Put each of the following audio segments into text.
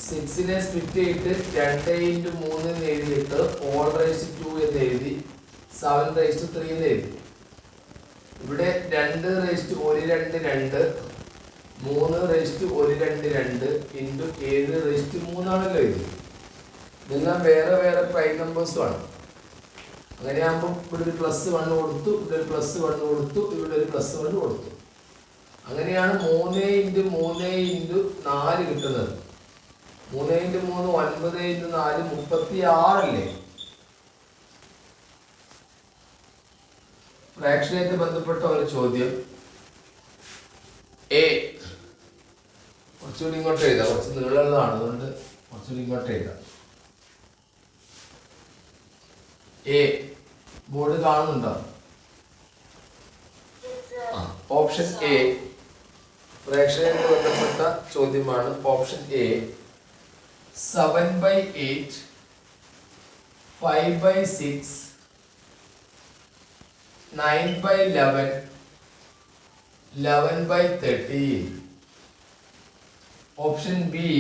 6നെ split ചെയ്തിട്ട് 2 into 3 എന്ന് എഴുതിയിട്ട് all raised to 2 എന്ന് എഴുതി 7 raised to 3 എന്ന് എഴുതി. ഇവിടെ 2 raised to 1 2 2 3 raised to 1 2 2 into 7 raised to 3 ആണല്ലോ ഇത്. ഇതെല്ലാം വേറെ വേറെ പ്രൈം നമ്പേഴ്സും ആണ്. അങ്ങനെയാകുമ്പോൾ ഇവിടെ ഒരു +1 കൊടുത്തു, ഇവിടെ ഒരു +1 കൊടുത്തു, ഇവിടെ ഒരു +1 കൊടുത്തു. അങ്ങനെയാണ് 3 into 3 into 4 കിട്ടുന്നത്. 3 into 3 9 into 4 36 അല്ലേ? ഫ്രാക്ഷനായിട്ട് ബന്ധപ്പെട്ട ഒരു ചോദ്യം. എ കുറച്ചുകൂടി ഇങ്ങോട്ട് എഴുതാം, കുറച്ച് നീളമുള്ളതാണ്, അതുകൊണ്ട് കുറച്ചുകൂടി ഇങ്ങോട്ട് എഴുതാം. എ ബോർഡ് കാണുന്നുണ്ടോ? ഓപ്ഷൻ എ ഫ്രാക്ഷനായിട്ട് ബന്ധപ്പെട്ട ചോദ്യമാണ്. Option A 7/8 5/6 9/11 11/13. Option B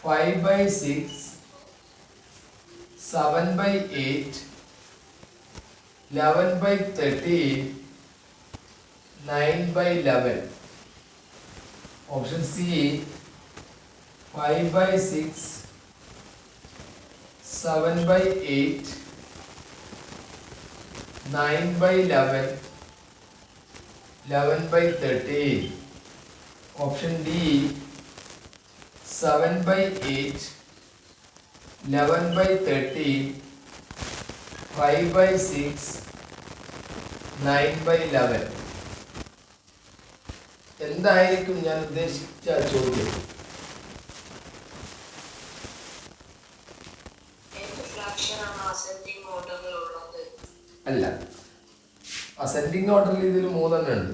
5/6 7/8 11/13 9/11. Option C 5/6 7/8 9/11 11/13. Option D 7/8 11/13 5/6 9/11. എന്തായിരിക്കും ഞാൻ ഉദ്ദേശിച്ച ചോദ്യം? അല്ല, അസെൻഡിങ് ഓർഡറിൽ ഇതിൽ 3 ഉണ്ട്.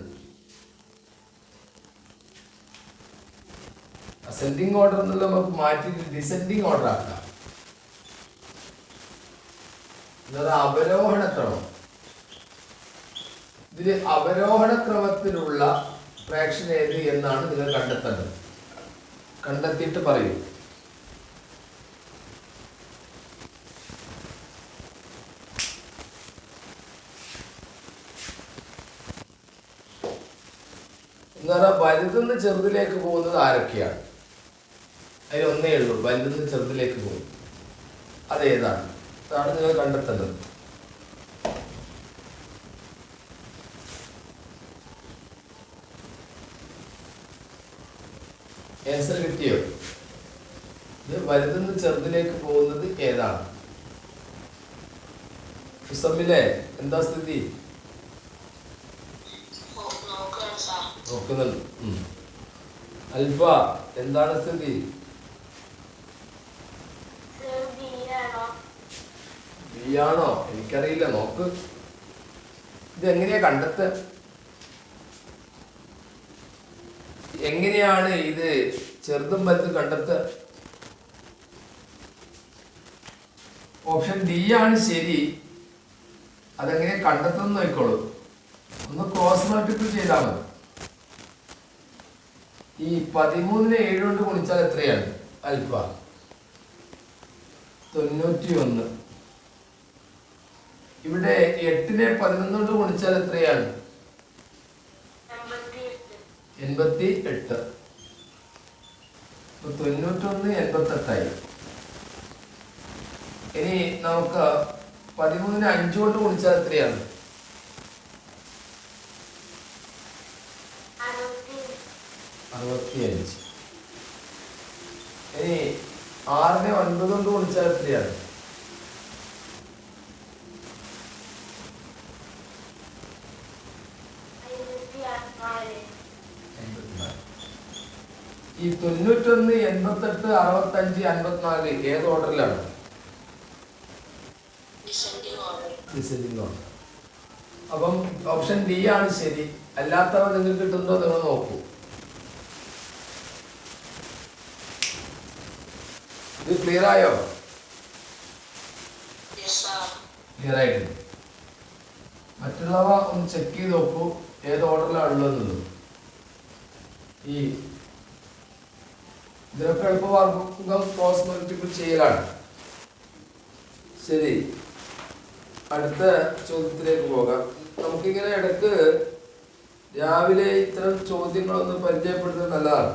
അസെൻഡിങ് ഓർഡർ എന്നുള്ള നമുക്ക് മാറ്റിയിട്ട് ഡിസെൻഡിങ് ഓർഡർ ആക്കാം. എന്നത് അവരോഹണ ക്രമം. ഇതില് അവരോഹണ ക്രമത്തിലുള്ള ഫ്രാക്ഷൻ ഏത് എന്നാണ് നിങ്ങൾ കണ്ടെത്തേണ്ടത്. കണ്ടെത്തിയിട്ട് പറയൂ. എന്ന് പറഞ്ഞാൽ വലുതെന്ന് ചെറുതിലേക്ക് പോകുന്നത് ആരൊക്കെയാണ്? അതിൽ ഒന്നേ ഉള്ളൂ, വലുതെന്ന് ചെറുതിലേക്ക് പോകും. അതേതാണ്? അതാണ് നിങ്ങൾ കണ്ടെത്തേണ്ടത്. ആൻസർ കിട്ടിയോ? ഇത് വലുതെന്ന് ചെറുതിലേക്ക് പോകുന്നത് ഏതാണ്? സുസമ്മിലെ എന്താ സ്ഥിതി? നോക്കുന്നുണ്ട്. അൽഫ എന്താണ് സ്ഥിതി? ബി ആണോ? എനിക്കറിയില്ല, നോക്ക്. ഇത് എങ്ങനെയാ കണ്ടെത്തുക? എങ്ങനെയാണ് ഇത് ചെറുതും വലുതും കണ്ടെത്തുക? ഓപ്ഷൻ ഡി ആണ് ശരി. അതെങ്ങനെ കണ്ടെത്തുന്ന നോക്കിക്കോളൂ. ഒന്ന് ക്രോസ് മൾട്ടിപ്പിൾ ചെയ്താൽ മതി. ഈ 13നെ 7 കൊണ്ട് ഗുണിച്ചാൽ എത്രയാണ്? അൽഫ 91. ഇവിടെ 8നെ 11 കൊണ്ട് ഗുണിച്ചാൽ എത്രയാണ്? 88. 91 88ആയി. ഇനി നമുക്ക് 13നെ 5 കൊണ്ട് ഗുണിച്ചാൽ എത്രയാണ്? 65. ഇനി 6നെ 9 കൊണ്ട് ഗുണിച്ചാൽ എത്രയാണ്? 54. ഈ 91 88 65 54 ഏത് ഓർഡറിലാണ്? Descending order. അപ്പം ഓപ്ഷൻ ഡി ആണ് ശരി. അല്ലാത്തവ നിങ്ങൾക്ക് കിട്ടുന്നോ നിങ്ങൾ നോക്കൂ. ഇത് ക്ലിയർ ആയോ? ക്ലിയർ ആയിട്ടുണ്ട്. മറ്റുള്ളവ ഒന്ന് ചെക്ക് ചെയ്ത് നോക്കൂ ഏത് ഓർഡറിലാണ് ഉള്ളതെന്നുള്ളത്. ഈ ഇതിനൊക്കെ എളുപ്പമാർഗം ക്രോസ് മൾട്ടിപ്പിൾ ചെയ്യലാണ്. ശരി, അടുത്ത ചോദ്യത്തിലേക്ക് പോകാം. നമുക്കിങ്ങനെ ഇടക്ക് രാവിലെ ഇത്തരം ചോദ്യങ്ങളൊന്ന് പരിചയപ്പെടുത്തുന്നത് നല്ലതാണ്.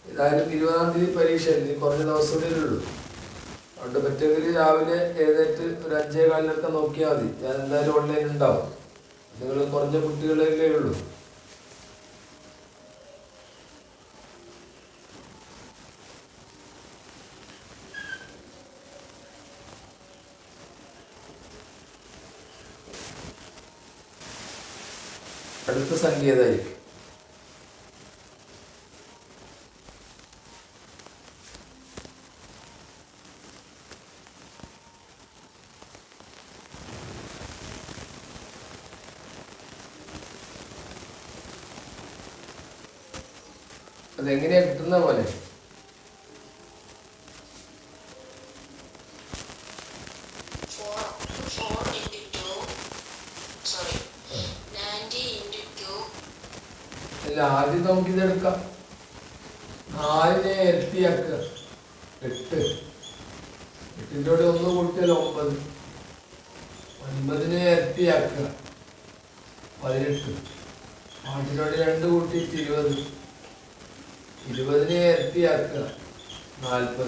ഏതായാലും 20-ാം തീയതി പരീക്ഷ, ഇനി കുറഞ്ഞ ദിവസമേ ഉള്ളൂ. അതുകൊണ്ട് പറ്റുമെങ്കിൽ രാവിലെ എഴുന്നേറ്റ് ഒരു 5:15 നോക്കിയാൽ മതി. ഞാൻ എന്തായാലും ഓൺലൈൻ ഉണ്ടാവും. നിങ്ങൾ കുറഞ്ഞ കുട്ടികളല്ലേ ഉള്ളൂ. അടുത്ത സംഖ്യ ഏതായിരിക്കും? അതെങ്ങനെയാ കിട്ടുന്ന പോലെ? അല്ല, ആദ്യം നമുക്ക് ഇതെടുക്കാം. 4നെ ഇരട്ടിയാക്കുക. 8. 8ൻ്റെ കൂടെ 1 കൂട്ടിയാൽ 9. 9നെ ഇരട്ടിയാക്കുക. 18. 8-നോട് 2 കൂട്ടിയിട്ട് 20. 20നെ ഇരട്ടിയാക്കുക. 40.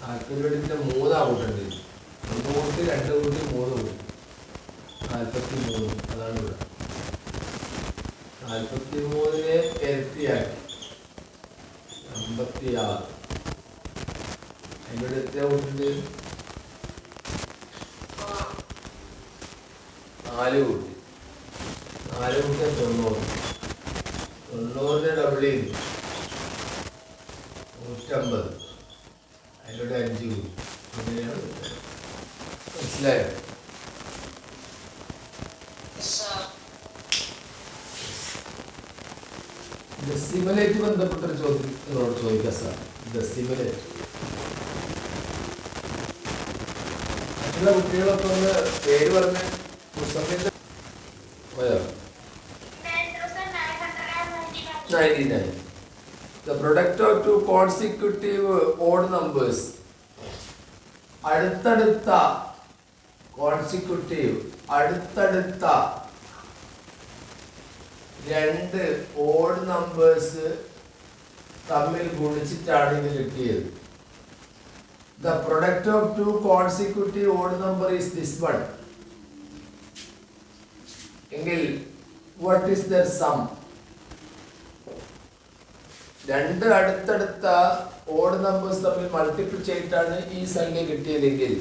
40-നോട് 3 കൂട്ടേണ്ടി വരും. 1 കൂട്ടി 2 കൂട്ടി 3 കൂട്ടി 43. അതാണ് ഇവിടെ. 43നെ ഇരട്ടിയാക്കി 56. അതിനോട് എത്ര കൂട്ടിണ്ട്? 4 കൂട്ടി. 4 കൂട്ടിയാൽ 90. 90നെ ഡബിൾ ചെയ്ത് 150. അതിനോട് 5 കൂട്ടി. അങ്ങനെയാണ്. മനസ്സിലായോ? ഡെസിമലായിട്ട് ബന്ധപ്പെട്ടൊരു ചോദ്യം നിങ്ങളോട് ചോദിക്കാം സാർ. ഡെസിമലായിട്ട് മറ്റുള്ള കുട്ടികളൊക്കെ ഒന്ന് പേര് പറഞ്ഞ മുസഫിന്റെ പോയോ? 99. The product of two consecutive odd numbers. അടുത്തടുത്ത കോൺസിക്യൂട്ടീവ്, അടുത്തടുത്ത 2 ഓഡ് നമ്പേഴ്സ് തമ്മിൽ ഗുണിച്ചിട്ടാണ് ഇത് കിട്ടിയത്. The product of two consecutive odd number is this one. എങ്കിൽ what is their sum? 2 അടുത്തടുത്ത ഓഡ് നമ്പേഴ്സ് തമ്മിൽ മൾട്ടിപ്പിൾ ചെയ്തിട്ടാണ് ഈ സംഖ്യ കിട്ടിയതെങ്കിൽ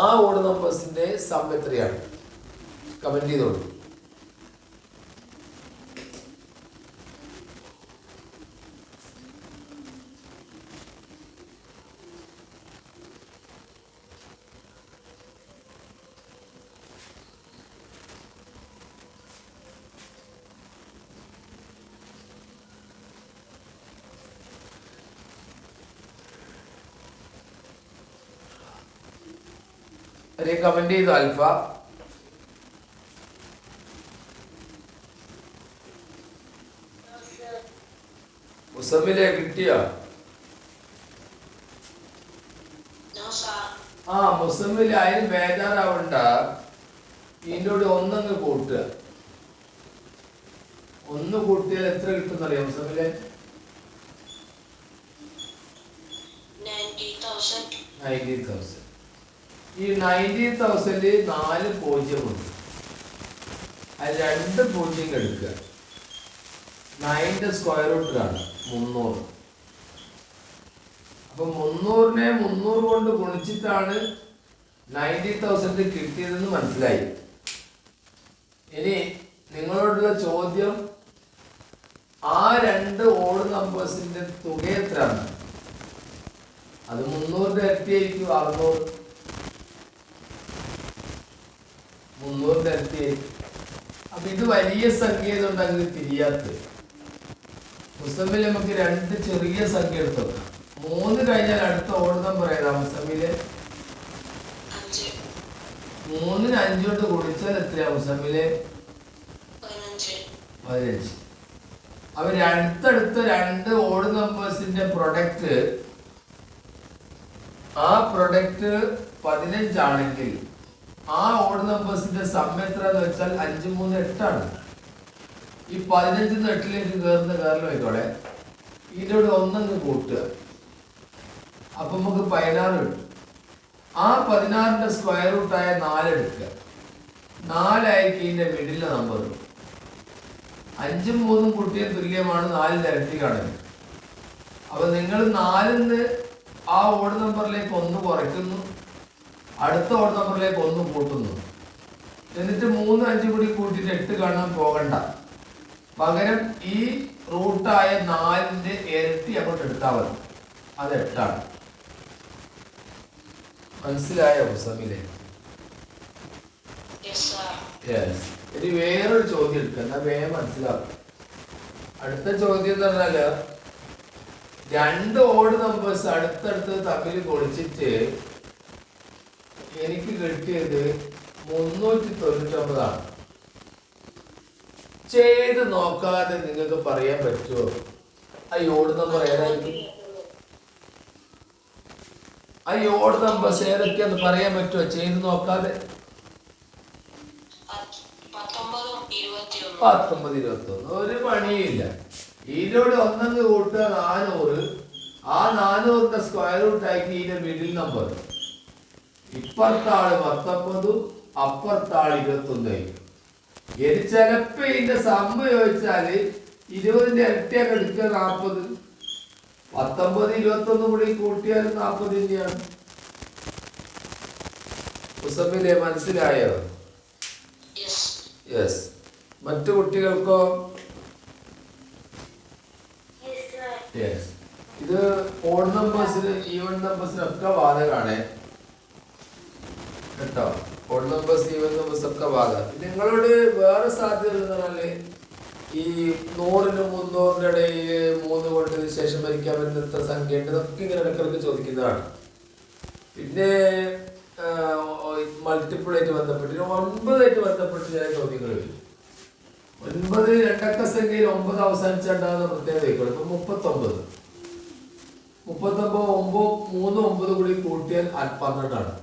ആ ഓഡ് നമ്പേഴ്സിന്റെ സം എത്രയാണ്? കമന്റ് ചെയ്തോളൂ. കമന്റ് ചെയ്തു ആൽഫ. മുസമ്മിലെ കിട്ടിയോ? മുസമ്മില് അതിന് ബേജാറാവണ്ട. ഇതിൻ്റെ കൂടെ 1 കൂട്ടുക. 1 കൂട്ടിയാൽ എത്ര കിട്ടും അറിയാം മുസമ്മിലെ? 90,000. ഈ 90,000 4 പൂജ്യമുണ്ട്. അത് 2 പൂജ്യം എടുക്കുക. 9ന്റെ സ്ക്വയർ റൂട്ട് കാണുക 300. അപ്പൊ 300നെ 300 കൊണ്ട് ഗുണിച്ചിട്ടാണ് 90,000 കിട്ടിയതെന്ന് മനസ്സിലായി. ഇനി നിങ്ങളോടുള്ള ചോദ്യം, ആ 2 ഓഡ് നമ്പേഴ്സിന്റെ തുക എത്രയാണ്? അത് 300ന്റെ ഇരട്ടിയായിരിക്കും 600. 300ന്റെ ഇരട്ടിയായിരിക്കും. അപ്പൊ ഇത് വലിയ സംഖ്യ ആയതുകൊണ്ട് അങ്ങനെ തിരിയാത്തത്. മുസമ്മിൽ നമുക്ക് 2 ചെറിയ സംഖ്യ എടുത്തു. 3 കഴിഞ്ഞാൽ അടുത്ത ഓഡ് നമ്പർ ഏതാ മുസമ്മില്? 3ന് 5 കൊണ്ട് ഗുണിച്ചാൽ എത്രയാ മുസമ്മില്? 15. അവർ അടുത്തടുത്ത രണ്ട് ഓഡ് നമ്പേഴ്സിന്റെ പ്രൊഡക്റ്റ്, ആ പ്രൊഡക്റ്റ് 15 ആണെങ്കിൽ ആ ഓഡ് നമ്പേഴ്സിന്റെ സം എത്ര എന്ന് വെച്ചാൽ 5 3 8 ആണ്. ഈ 15 8ലേക്ക് കയറൽ ആയിക്കോടെ ഇതിനോട് ഒന്നങ്ങ് കൂട്ടുക, അപ്പൊ നമുക്ക് 16 കിട്ടും. ആ 16ന്റെ സ്ക്വയർ റൂട്ടായ 4 എടുക്കുക. 4 ആയിരിക്കും ഇതിന്റെ മിഡിലെ നമ്പർ. 5ഉം 3ഉം കൂട്ടിയ തുല്യമാണ് 4ന്റെ ഇരട്ടിക്കാണെങ്കിൽ. അപ്പൊ നിങ്ങൾ 4ന്ന് ആ ഓഡ് നമ്പറിലേക്ക് 1 കുറയ്ക്കുന്നു, അടുത്ത ഓഡ് നമ്പറിലേക്ക് 1 കൂട്ടുന്നു. എന്നിട്ട് 3 5 കൂടി കൂട്ടിയിട്ട് 8 കാണാൻ പോകണ്ട. പകരം ഈ റൂട്ടായ 4ന്റെ ഇരട്ടി അങ്ങോട്ട് എടുത്താൽ മതി. അത് 8 ആണ്. മനസ്സിലായോ മുസമിലെ? ഇനി വേറൊരു ചോദ്യം എടുക്കുക, എന്നാ വേഗം മനസ്സിലാവും. അടുത്ത ചോദ്യം എന്ന് പറഞ്ഞാല് രണ്ട് ഓഡ് നമ്പേഴ്സ് അടുത്തടുത്ത് തമ്മിൽ കൊളിച്ചിട്ട് എനിക്ക് കിട്ടിയത് 399 ആണ്. ചെയ്ത് നോക്കാതെ നിങ്ങൾക്ക് പറയാൻ പറ്റുമോ ആ ഓഡ് നമ്പർ ഏതായിരിക്കും? ആ ഓഡ് നമ്പേഴ്സ് ഏതൊക്കെയാന്ന് പറയാൻ പറ്റുമോ ചെയ്ത് നോക്കാതെ? 19 21. ഒരു പണിയില്ല. ഇതിനോട് ഒന്നങ്ങ് കൂട്ടുക 400. ആ 400ന്റെ സ്ക്വയർ റൂട്ട് ആക്കി ഇതിന്റെ മിഡിൽ നമ്പർ. ഇപ്പുറത്താള് 19, അപ്പുറത്താള് 21. ഇനി ചിലപ്പോ ഇതിന്റെ സമ്മ ചോദിച്ചാല് 20ന്റെ ഇരട്ടിയൊക്കെ എടുക്കുക 40. 19 21 കൂടി കൂട്ടിയാൽ 40 തന്നെയാണ്. മുസമ്മിലെ മനസ്സിലായോ? യെസ്. മറ്റു കുട്ടികൾക്കോ? യെസ്. ഇത് ഓഡ് നമ്പേഴ്സിന് ഈവൻ നമ്പേഴ്സിനൊക്കെ ബാധകമാണ് കേട്ടോ. ഓഡ് നമ്പേഴ്സ് ഈവൻ നമ്പേഴ്സ് ഒക്കെ ബാധകം. നിങ്ങളോട് വേറെ സാധ്യത ഉണ്ടെന്നാല് ഈ 100നും 300ന്റെ ഇടയിൽ 3 കൊണ്ട് ശേഷം ഭരിക്കാൻ പറ്റുന്ന എത്ര സംഖ്യ ഉണ്ട് ഇതൊക്കെ ഇങ്ങനെ ഇടയ്ക്കിടയ്ക്ക് ചോദിക്കുന്നതാണ്. പിന്നെ മൾട്ടിപ്പിൾ ആയിട്ട് ബന്ധപ്പെട്ട് 9 ബന്ധപ്പെട്ട് ചില ചോദ്യങ്ങൾ വരും. 9 രണ്ടക്ക സംഖ്യയിൽ 9 അവസാനിച്ചുണ്ടാകുന്ന പ്രത്യേകത ആയിക്കോട്ടെ. ഇപ്പൊ 39 9 3 9 കൂടി കൂട്ടിയാൽ 12 ആണ്.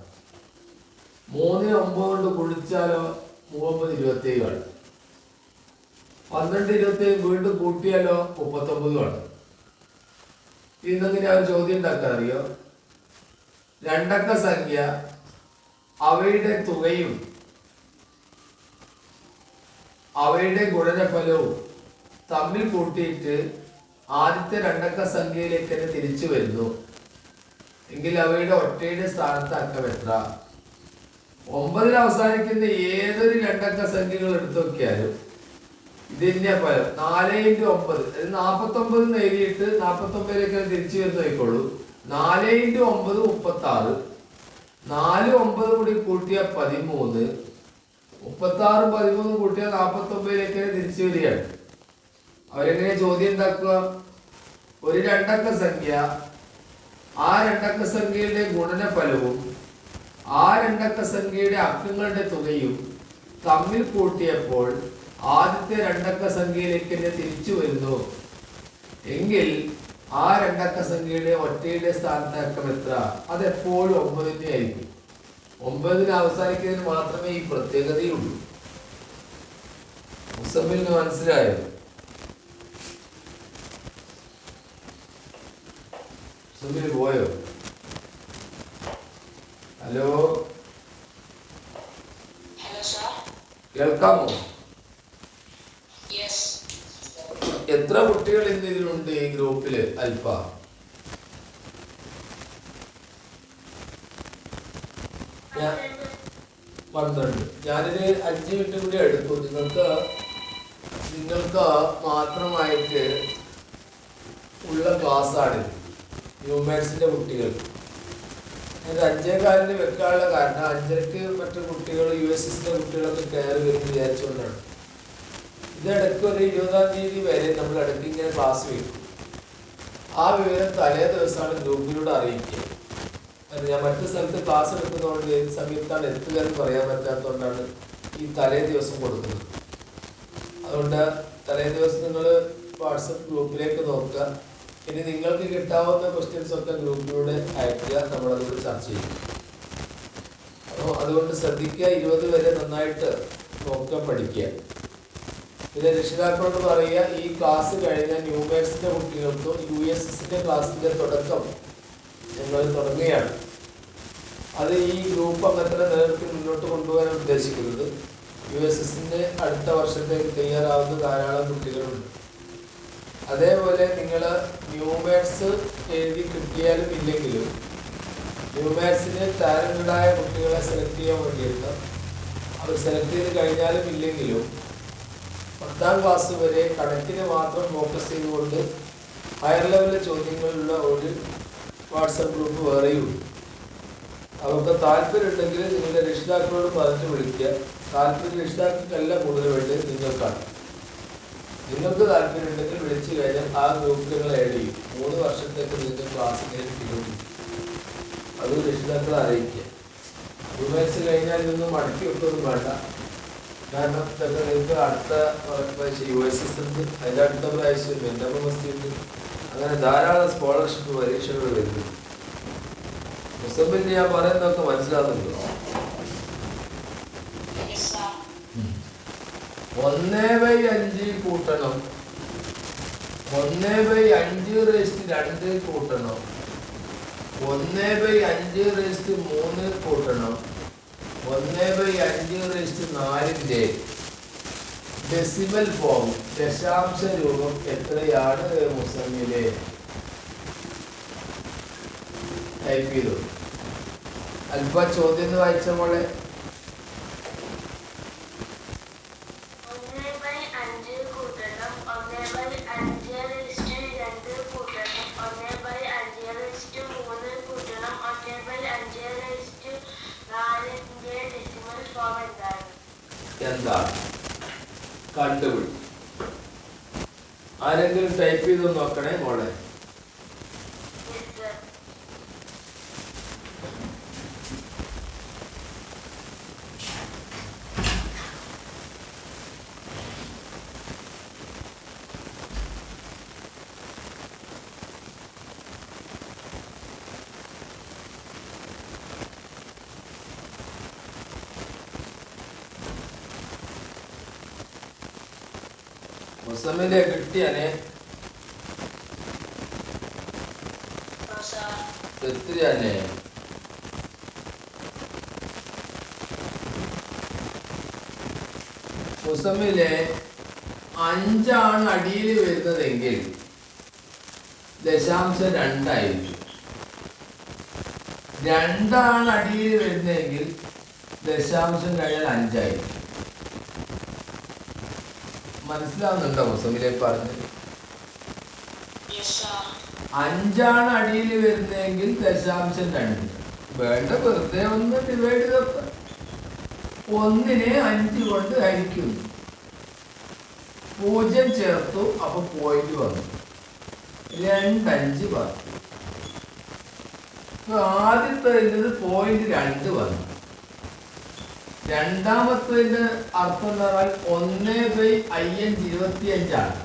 3 9 കൊണ്ട് കുടിച്ചാലോ 3 27 ആണ്. 12 27 വീണ്ടും കൂട്ടിയാലോ 39 ആണ്. ഇന്നെങ്ങനെ ആ ചോദ്യം ഉണ്ടാക്കാൻ അറിയോ? രണ്ടക്ക സംഖ്യ അവയുടെ തുകയും അവയുടെ ഗുണനഫലവും തമ്മിൽ കൂട്ടിയിട്ട് ആദ്യത്തെ രണ്ടക്ക സംഖ്യയിലേക്ക് തന്നെ തിരിച്ചു വരുന്നു എങ്കിൽ അവയുടെ ഒറ്റയുടെ സ്ഥാനത്ത് അക്കം എത്ര? 9ൽ അവസാനിക്കുന്ന ഏതൊരു രണ്ടക്ക സംഖ്യകൾ എടുത്തു നോക്കിയാലും ഇതിന്റെ ഫലം 4 × 9 49 എഴുതിയിട്ട് 49ലേക്ക് തിരിച്ചു വരുന്ന നോക്കിക്കോളൂ. 4 × 9 36. 4 9 കൂടി കൂട്ടിയ 13. 36 13 കൂട്ടിയ 49ലേക്ക് തിരിച്ചു വരികയാണ്. അവരെങ്ങനെ ചോദ്യം ഉണ്ടാക്കുക? ഒരു രണ്ടക്ക സംഖ്യ, ആ രണ്ടക്ക സംഖ്യയുടെ ഗുണനഫലവും ആ രണ്ടക്ക സംഖ്യയുടെ അക്കങ്ങളുടെ തുകയും തമ്മിൽ കൂട്ടിയപ്പോൾ ആദ്യത്തെ രണ്ടക്ക സംഖ്യയിലേക്ക് തന്നെ തിരിച്ചു വരുന്നു എങ്കിൽ ആ രണ്ടക്ക സംഖ്യയുടെ ഒറ്റയുടെ സ്ഥാനത്ത് അക്കം എത്ര? അത് എപ്പോഴും 9 തന്നെ ആയിരിക്കും. 9ന് അവസാനിക്കുന്നതിന് മാത്രമേ ഈ പ്രത്യേകതയുള്ളൂ. മുസമ്മിലിന് മനസ്സിലായോ? മുസമ്മിൽ പോയോ? ഹലോ, കേൾക്കാമോ? എത്ര കുട്ടികൾ ഇന്ന് ഇതിലുണ്ട് ഈ ഗ്രൂപ്പില്? അൽഫ 12. ഞാനൊരു 5 മിനിറ്റ് കൂടി എടുക്കും. നിങ്ങൾക്ക് മാത്രമായിട്ട് ഉള്ള ക്ലാസ്സാണ് ന്യൂമാത്സിന്റെ കുട്ടികൾ. ഞാൻ 5:15 വെക്കാനുള്ള കാരണം 5:30 മറ്റു കുട്ടികൾ USSന്റെ കുട്ടികളൊക്കെ കയറി വരും വിചാരിച്ചുകൊണ്ടാണ്. ഇതിടയ്ക്ക് ഒരു 20-ാം തീയതി വരെ നമ്മൾ ഇടയ്ക്ക് ഇങ്ങനെ ക്ലാസ് വയ്ക്കും. ആ വിവരം തലേ ദിവസമാണ് ഗ്രൂപ്പിലൂടെ അറിയിക്കുക. ഞാൻ മറ്റു സ്ഥലത്ത് ക്ലാസ് എടുക്കുന്നതുകൊണ്ട് ഏത് സമയത്താണ് എത്തുകയെന്ന് പറയാൻ പറ്റാത്തതുകൊണ്ടാണ് ഈ തലേ ദിവസം കൊടുക്കുന്നത്. അതുകൊണ്ട് തലേ ദിവസം നിങ്ങൾ വാട്സപ്പ് ഗ്രൂപ്പിലേക്ക് നോക്കുക. ഇനി നിങ്ങൾക്ക് കിട്ടാവുന്ന ക്വസ്റ്റ്യൻസ് ഒക്കെ ഗ്രൂപ്പിലൂടെ അയക്കുക, നമ്മളതുകൂടി ചർച്ച ചെയ്യും. അപ്പോൾ അതുകൊണ്ട് ശ്രദ്ധിക്കുക, 20 വരെ നന്നായിട്ട് നോക്കുക, പഠിക്കുക. പിന്നെ രക്ഷിതാക്കളോട് പറയുക, ഈ ക്ലാസ് കഴിഞ്ഞ ന്യൂമാത്സിൻ്റെ കുട്ടികൾക്കും USSന്റെ ക്ലാസ്സിൻ്റെ തുടക്കം ഞങ്ങൾ തുടങ്ങുകയാണ്. അത് ഈ ഗ്രൂപ്പ് അങ്ങനെ നേരത്തെ മുന്നോട്ട് കൊണ്ടുപോകാൻ ഉദ്ദേശിക്കുന്നത്. USSന്റെ അടുത്ത വർഷത്തേക്ക് തയ്യാറാവുന്ന ധാരാളം കുട്ടികളുണ്ട്. അതേപോലെ നിങ്ങൾ ന്യൂമാത്സ് എഴുതി കിട്ടിയാലും ഇല്ലെങ്കിലും ന്യൂമാത്സിന് ടാലന്റഡായ കുട്ടികളെ സെലക്ട് ചെയ്യാൻ വേണ്ടിയിട്ട് അവർ സെലക്ട് ചെയ്ത് കഴിഞ്ഞാലും ഇല്ലെങ്കിലും 10ാം ക്ലാസ് വരെ കണക്കിന് മാത്രം ഫോക്കസ് ചെയ്തുകൊണ്ട് ഹയർ ലെവലിലെ ചോദ്യങ്ങളുള്ള ഒരു വാട്സപ്പ് ഗ്രൂപ്പ് വേറെയുണ്ട്. അവർക്ക് താല്പര്യമുണ്ടെങ്കിൽ നിങ്ങളുടെ രക്ഷിതാക്കളോട് പറഞ്ഞിട്ട് വിളിക്കുക. താല്പര്യം രക്ഷിതാക്കൾക്കല്ല കൂടുതൽ വേണ്ടത്, നിങ്ങൾക്കാണ്. നിങ്ങൾക്ക് താല്പര്യമുണ്ടെങ്കിൽ വിളിച്ചു കഴിഞ്ഞാൽ ആ ഗ്രൂപ്പിൽ നിങ്ങൾ ആഡ് ചെയ്യും. 3 വർഷത്തേക്ക് നിങ്ങൾക്ക് ക്ലാസ് കിട്ടും. അത് രക്ഷിതാക്കളെ അറിയിക്കുക. ന്യൂമാത്സ് കഴിഞ്ഞാൽ ഇതൊന്നും മടക്കി വെക്കൊന്നും വേണ്ട. കാരണം ഇതൊക്കെ നിങ്ങൾക്ക് അടുത്ത പ്രാവശ്യം USS ഉണ്ട്, അതിൻ്റെ അടുത്ത പ്രാവശ്യം NMMS ഉണ്ട്. അങ്ങനെ ധാരാളം സ്കോളർഷിപ്പ് പരീക്ഷകൾ വരുന്നു. മുസബിന് ഞാൻ പറയുന്നതൊക്കെ മനസ്സിലാകുന്നുണ്ടോ? 1/5 കൂട്ടണം, 1/5² കൂട്ടണം, 1/5³ കൂട്ടണം, 1/5⁴ ഡെസിമൽ ഫോം ദശാംശ രൂപം എത്രയാണ് മുസമ്മിലെ? ടൈപ്പ് ചെയ്തു. അല്പ ചോദ്യം വായിച്ച മോളെ. എന്താ കണ്ടുപിടി? ആരെങ്കിലും ടൈപ്പ് ചെയ്ത് നോക്കണേ മോളെ. മുസമ്മിലെ കിട്ടിയാനെ എത്രയാനെ? മുസമ്മിലെ 5 അടിയിൽ വരുന്നതെങ്കിൽ 0.2 ആയിരിക്കും. 2 അടിയിൽ വരുന്നതെങ്കിൽ 0.5 ആയിരിക്കും. മനസ്സിലാവുന്നുണ്ടോ മുസമ്മിലെ പറഞ്ഞത്? 5 അടിയിൽ വരുന്നതെങ്കിൽ 0.2. വേണ്ട, വെറുതെ ഒന്ന് ഡിവൈഡ് ചെയ്തൊക്കെ 1നെ 5 കൊണ്ട് ഹരിക്കുന്നു. 0 ചേർത്തു, അപ്പൊ പോയിന്റ് വന്നു. 2 പറഞ്ഞു. ആദ്യത്തെ 0.2 വന്നു. രണ്ടാമത്തതിന്റെ അർത്ഥം എന്ന് പറഞ്ഞാൽ 1/525 ആണ്.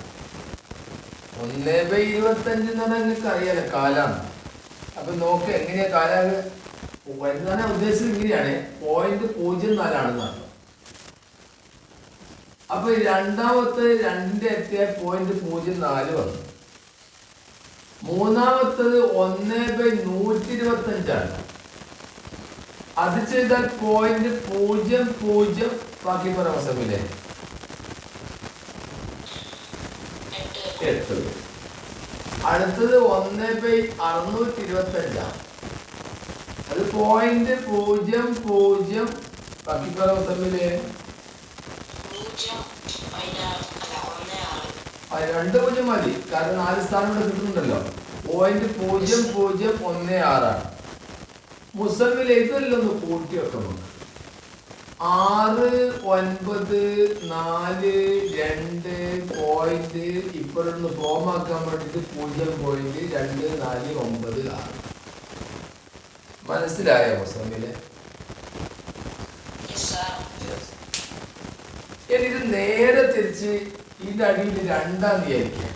1/25 എന്ന് പറഞ്ഞാൽ നിങ്ങൾക്ക് അറിയാലോ കാലാണ്. അപ്പൊ നോക്ക് എങ്ങനെയാ കാലാണ് വരുന്ന ഉദ്ദേശിച്ചത്. ഇങ്ങനെയാണ് 0.04 ആണെന്ന് അർത്ഥം. അപ്പൊ രണ്ടാമത്തെ 2ന്റെ എത്തിയ 0.04 വന്നു. മൂന്നാമത്തത് 1/125 ആണ്. അത് ചെയ്താൽ 0.00 ബാക്കി പറയാം മുസമ്മിലെ 8. അടുത്തത് 1/625 ആണ്. അത് 0.00 ബാക്കി പറയാം മുസമ്മിലെ 2 മതി. കാരണം 4 സ്ഥാനം ഇവിടെ കിട്ടുന്നുണ്ടല്ലോ. 0.0016 ആണ്. മുസമ്മിലെ ഇതെല്ലാം കൂട്ടി വെക്കണം. 6, 9, 4, 2 പോയിന്റ് ഇപ്പോഴൊന്ന് ഫോം ആക്കാൻ വേണ്ടിട്ട് 0.2496. മനസ്സിലായോ മുസമ്മിലെ? ഇനി ഇത് നേരെ തിരിച്ച് ഇതിന്റെ അടിയിൽ 2 വിചാരിക്കാം.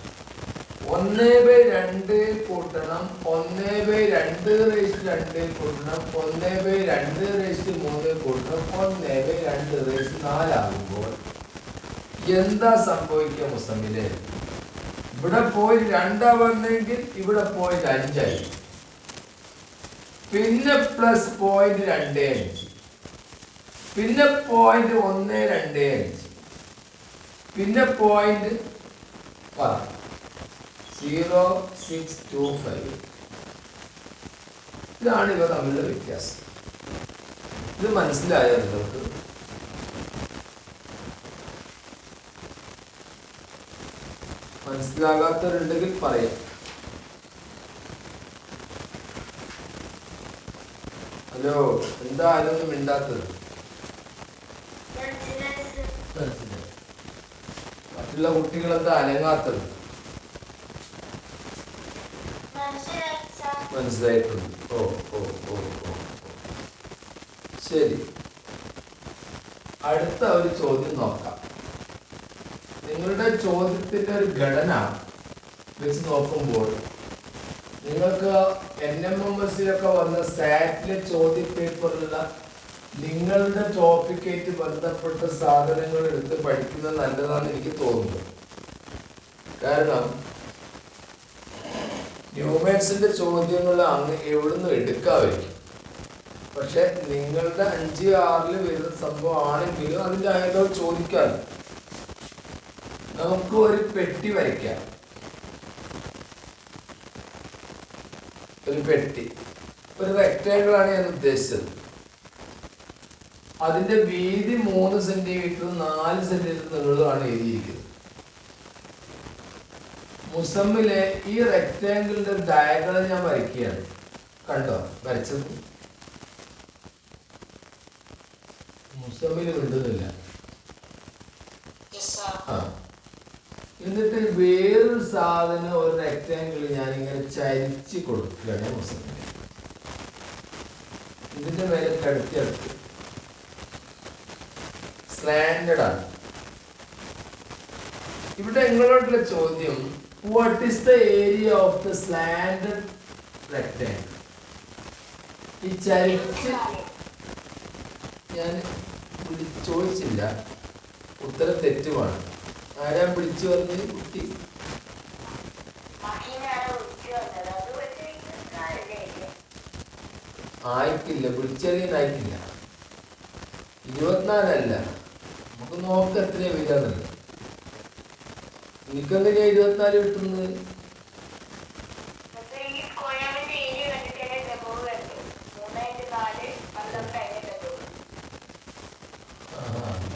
1/2 കൂട്ടണം 1/2 കൂട്ടണം 1/2 കൂട്ടണം 1/2 ആകുമ്പോൾ എന്താ സംഭവിക്കുക മുസമ്മിലെ? ഇവിടെ പോയിന്റ് 2 വന്നെങ്കിൽ ഇവിടെ പോയിന്റ് 5 ആയി, പിന്നെ പ്ലസ് പോയിന്റ് 2.5, പിന്നെ പോയിന്റ് 1.25, പിന്നെ പോയിന്റ് 0.625. ഇതാണ് ഇവ തമ്മിലുള്ള വ്യത്യാസം. ഇത് മനസ്സിലായോ നിങ്ങൾക്ക്? മനസ്സിലാകാത്തവരുണ്ടെങ്കിൽ പറയാം. ഹലോ, എന്താ ആരൊന്നും മിണ്ടാത്തത്? മറ്റുള്ള കുട്ടികൾ എന്താ അനങ്ങാത്തത്? മനസ്സിലായിട്ടുണ്ട്. ഓ ഓ ഓ ഓ ശരി, അടുത്ത ഒരു ചോദ്യം നോക്കാം. നിങ്ങളുടെ ചോദ്യത്തിന്റെ ഒരു ഘടന വെച്ച് നോക്കുമ്പോൾ നിങ്ങൾക്ക് NMMSലൊക്കെ വന്ന സാറ്റിലെ ചോദ്യ പേപ്പറിലുള്ള നിങ്ങളുടെ ടോപ്പിക്കായിട്ട് ബന്ധപ്പെട്ട സാധനങ്ങൾ എടുത്ത് പഠിക്കുന്നത് നല്ലതാണെന്ന് എനിക്ക് തോന്നുന്നു. കാരണം ന്യൂമാത്സിന്റെ ചോദ്യങ്ങൾ അങ്ങ് എവിടുന്ന് എടുക്കാമായിരിക്കും. പക്ഷെ നിങ്ങളുടെ 5, 6 വരുന്ന സംഭവം ആണെങ്കിലും അതിൻ്റെ ആയതോ ചോദിക്കാൻ നമുക്ക് ഒരു പെട്ടി വരയ്ക്കാം. ഒരു പെട്ടി, ഒരു റെക്ടാങ്കിൾ ആണ് ഞാൻ ഉദ്ദേശിച്ചത്. അതിന്റെ വീതി 3 സെന്റിമീറ്റർ 4 സെന്റിമീറ്റർ നീളമാണ് എഴുതിയിരിക്കുന്നത്. മുസമ്മിലെ ഈ റെക്ടാങ്കിളിന്റെ ഡയഗ്രം ഞാൻ വരയ്ക്കുകയാണ്. കണ്ടോ വരച്ചത്? മുസമ്മിൽ കിട്ടുന്നില്ല. എന്നിട്ട് വേറൊരു സാധനം, ഒരു റെക്ടാങ്കിൾ ഞാൻ ഇങ്ങനെ ചരിച്ച് കൊടുക്കുകയാണ് മുസമ്മിൽ. ഇതിന്റെ മേലെ കടുത്തിയെടുത്ത് സ്ലാൻഡഡ് ആണ്. ഇവിടെ നിങ്ങളോടുള്ള ചോദ്യം, what is the area of the slanted rectangle? ഈ ചരിച്ച് ഞാൻ ചോദിച്ചില്ല, ഉത്തരം തെറ്റുമാണ്. ആരാ വിളിച്ചു പറഞ്ഞത്? കുട്ടി ആയിട്ടില്ല, വിളിച്ചറിയാനായിട്ടില്ല. 24 അല്ല, നമുക്ക് നോക്കാം എത്രയാ വരികയെന്നുള്ളത്. എനിക്കെങ്ങനെയാ 24 കിട്ടുന്നത്?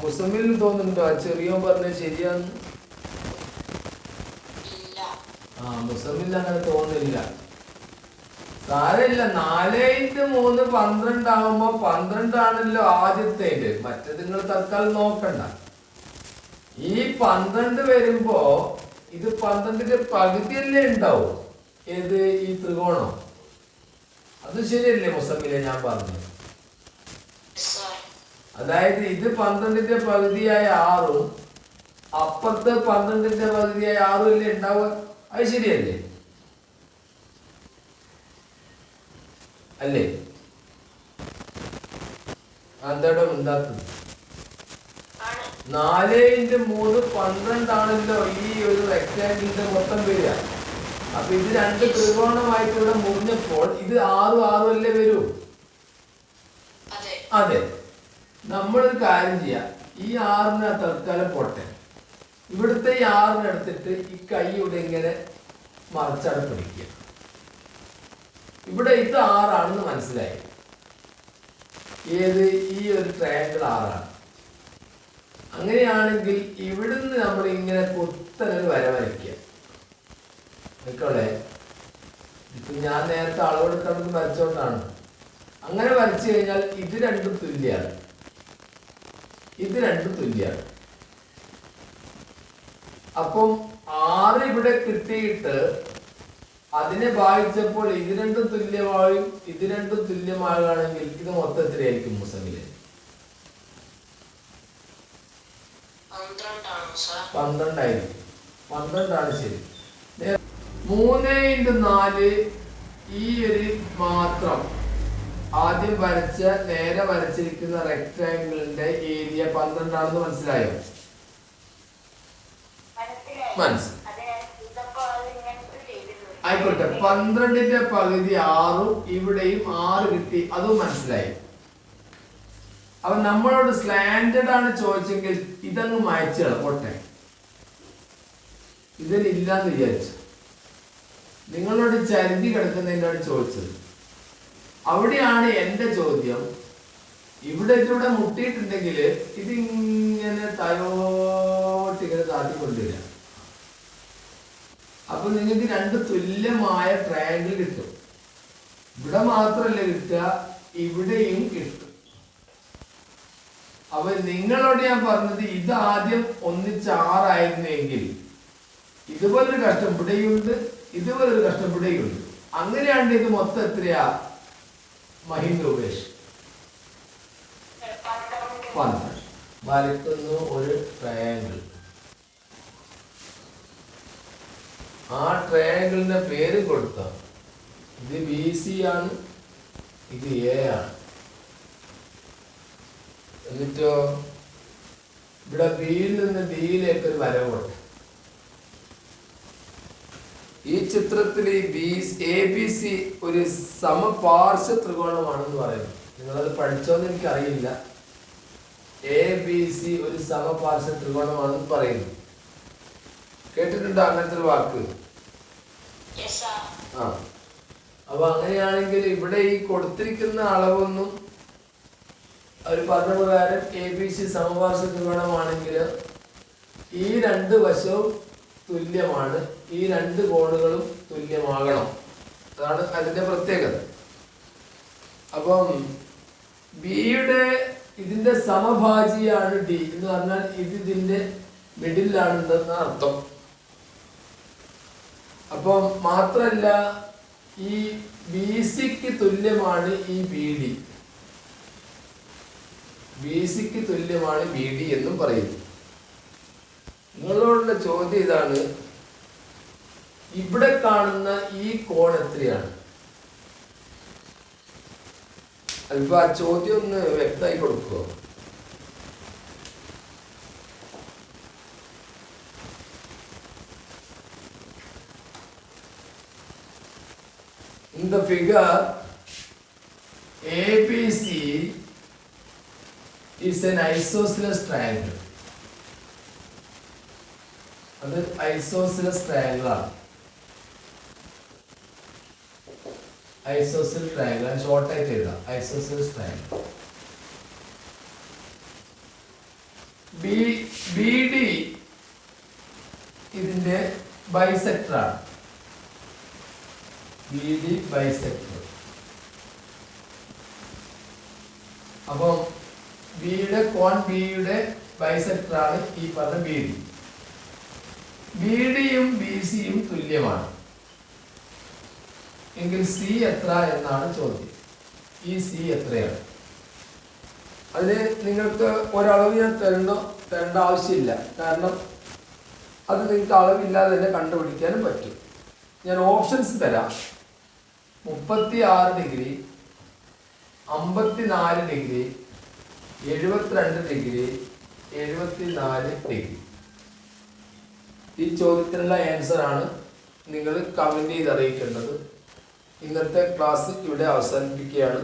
മുസമ്മിൽ തോന്നുന്നുണ്ടോ ചെറിയ പറഞ്ഞത് ശരിയാന്ന്? മുസമ്മിൽ അങ്ങനെ തോന്നുന്നില്ല. സാരമില്ല, 4×3 12 ആവുമ്പോ 12 ആണല്ലോ ആദ്യത്തേത്. മറ്റേത് നിങ്ങൾ തൽക്കാലം നോക്കണ്ട. ഈ 12 വരുമ്പോ ഇത് 12ന്റെ പകുതിയല്ലേ ഉണ്ടാവും. ഏത്? ഈ ത്രികോണം. അത് ശരിയല്ലേ മുസമ്മിലെ ഞാൻ പറഞ്ഞത്? അതായത് ഇത് 12ന്റെ പകുതിയായ 6ഉം അപ്പുറത്ത് 12ന്റെ പകുതിയായ 6ഉം അല്ലേ ഉണ്ടാവുക. അത് ശരിയല്ലേ? അല്ലേ? എന്താടോ ഉണ്ടാക്കുന്നത്? 4×3 12 ആണല്ലോ ഈ ഒരു റെക്ടാങ്കിളിന്റെ മൊത്തം വരിക. അപ്പൊ ഇത് 2 ത്രികോണമായിട്ട് ഇവിടെ മുറിഞ്ഞപ്പോൾ ഇത് 6 അല്ലേ വരൂ? അതെ. നമ്മളൊരു കാര്യം ചെയ്യാം, ഈ 6നെ തൽക്കാലം പോട്ടെ. ഇവിടുത്തെ ഈ 6നെ എടുത്തിട്ട് ഈ കൈ ഇവിടെ ഇങ്ങനെ മറിച്ചട പിടിക്കുക. ഇവിടെ ഇത് 6 ആണെന്ന് മനസ്സിലായി. ഏത്? ഈ ഒരു ട്രയാങ്കിൾ 6 ആണ്. അങ്ങനെയാണെങ്കിൽ ഇവിടുന്ന് നമ്മൾ ഇങ്ങനെ കുത്തനൊരു വര വരയ്ക്കുക. നിൽക്കോളെ, ഇപ്പൊ ഞാൻ നേരത്തെ അളവെടുക്കുന്നത് വരച്ചോണ്ടാണ്. അങ്ങനെ വരച്ചു കഴിഞ്ഞാൽ ഇത് രണ്ടും തുല്യാണ്, ഇത് രണ്ടും തുല്യാണ്. അപ്പം 6 ഇവിടെ കിട്ടിയിട്ട് അതിനെ ഭാഗിച്ചപ്പോൾ ഇത് രണ്ടും തുല്യമായും ഇത് രണ്ടും തുല്യമാകുകയാണെങ്കിൽ ഇത് മൊത്തത്തിലായിരിക്കും മുസമ്മില് 12 ആയിരിക്കും. 12 ആണ് ശരി. 3x4 ഈ ഒരു മാത്രം ആദ്യം വരച്ച നേരെ വരച്ചിരിക്കുന്ന റെക്ടാങ്കിളിന്റെ ഏരിയ 12 ആണെന്ന് മനസ്സിലായോ? ആയിക്കോട്ടെ, 12ന്റെ പകുതി 6 ഇവിടെയും 6 കിട്ടി, അതും മനസ്സിലായി. അപ്പൊ നമ്മളോട് സ്ലാൻഡഡ് ആണ് ചോദിച്ചെങ്കിൽ ഇതങ്ങ് മായ്ച്ചാണ് പോട്ടെ, ഇതിലില്ലാന്ന് വിചാരിച്ചു. നിങ്ങളോട് ചരിതി കിടക്കുന്നതിനോട് ചോദിച്ചത്, അവിടെയാണ് എന്റെ ചോദ്യം. ഇവിടെ ഇതിലൂടെ മുട്ടിയിട്ടുണ്ടെങ്കിൽ ഇതിങ്ങനെ തയോട്ടിങ്ങനെ താത്തിക്കൊണ്ടില്ല. അപ്പൊ നിങ്ങൾക്ക് 2 തുല്യമായ ട്രയാങ്കിൾ കിട്ടും. ഇവിടെ മാത്രല്ല കിട്ടുക, ഇവിടെയും കിട്ടും. അപ്പൊ നിങ്ങളോട് ഞാൻ പറഞ്ഞത് ഇത് ആദ്യം ഒന്നിച്ച് 6 ആയിരുന്നെങ്കിൽ ഇതുപോലൊരു കഷ്ടം ഇവിടെയുണ്ട്, ഇതുപോലൊരു കഷ്ടം ഇവിടെയുണ്ട്. അങ്ങനെയാണ്ട് ഇത് മൊത്തം എത്രയാ മഹീന്ദ്ര ഉപേഷ്? 12. വരയ്ക്കുന്നു ഒരു ട്രയാങ്കിൾ. ആ ട്രയാങ്കിളിന്റെ പേര് കൊടുത്ത ഇത് BC ആണ്, ഇത് A ആണ്. എന്നിട്ടോ ഇവിടെ ബിയിൽ നിന്ന് ഡിയിലേക്ക് ഒരു വര കൊടുത്തു. ഈ ചിത്രത്തിൽ ഈ ABC ഒരു സമപാർശ്വ ത്രികോണമാണെന്ന് പറയുന്നു. നിങ്ങളത് പഠിച്ചോന്ന് എനിക്കറിയില്ല. ABC ഒരു സമപാർശ്വ ത്രികോണമാണെന്ന് പറയുന്നു. കേട്ടിട്ടുണ്ടോ അങ്ങനത്തെ ഒരു വാക്ക്? ആ, അപ്പൊ അങ്ങനെയാണെങ്കിൽ ഇവിടെ ഈ കൊടുത്തിരിക്കുന്ന അളവൊന്നും അവർ പറഞ്ഞ പ്രകാരം ABC സമപാർശ്വ ത്രികോണമാണെങ്കിൽ ഈ 2 വശവും തുല്യമാണ്, ഈ 2 കോണുകളും തുല്യമാകണം. അതാണ് അതിന്റെ പ്രത്യേകത. അപ്പം ബിയുടെ ഇതിന്റെ സമഭാജിയാണ് ഡി എന്ന് പറഞ്ഞാൽ ഇത് ഇതിന്റെ മിഡിലാണെന്ന് അർത്ഥം. അപ്പം മാത്രല്ല ഈ BCക്ക് തുല്യമാണ് ഈ BD, BCക്ക് തുല്യമാണ് BD എന്നും പറയുന്നു. നിങ്ങളോടുള്ള ചോദ്യം ഇതാണ്, ഇവിടെ കാണുന്ന ഈ കോൺ എത്രയാണ്? അല്പം ആ ചോദ്യം ഒന്ന് വ്യക്തമായി കൊടുക്കുമോ? In the figure, ABC is an isosceles triangle. അത് ഐസോസിലസ് ട്രയാങ്കിൾ ആണ്. ഐസോസിലസ് ട്രയാങ്കിൾ ഷോർട്ടായിട്ട് എഴുതാം, ഐസോസിലസ് ട്രയാങ്കിൾ. BD ഇതിന്റെ ബൈസെക്ടർ ആണ്. BD bisector. അപ്പം ബിയുടെ കോൺ ബിയുടെ ബൈസെക്ടർ ആണ് ഈ പറഞ്ഞ BD. BDയും BCയും തുല്യമാണ് എങ്കിൽ C എത്ര എന്നാണ് ചോദ്യം. ഈ C എത്രയാണ്? അതിന് നിങ്ങൾക്ക് ഒരളവ് ഞാൻ തരേണ്ട ആവശ്യമില്ല, കാരണം അത് നിങ്ങൾക്ക് അളവില്ലാതെ തന്നെ കണ്ടുപിടിക്കാനും പറ്റും. ഞാൻ ഓപ്ഷൻസ് തരാം. 36 ഡിഗ്രി, 54 ഡിഗ്രി, 72 ഡിഗ്രി, 74 ഡിഗ്രി. ഈ ചോദ്യത്തിനുള്ള ആൻസർ ആണ് നിങ്ങൾ കമന്റ് ചെയ്ത് അറിയിക്കേണ്ടത്. ഇന്നത്തെ ക്ലാസ് ഇവിടെ അവസാനിപ്പിക്കുകയാണ്.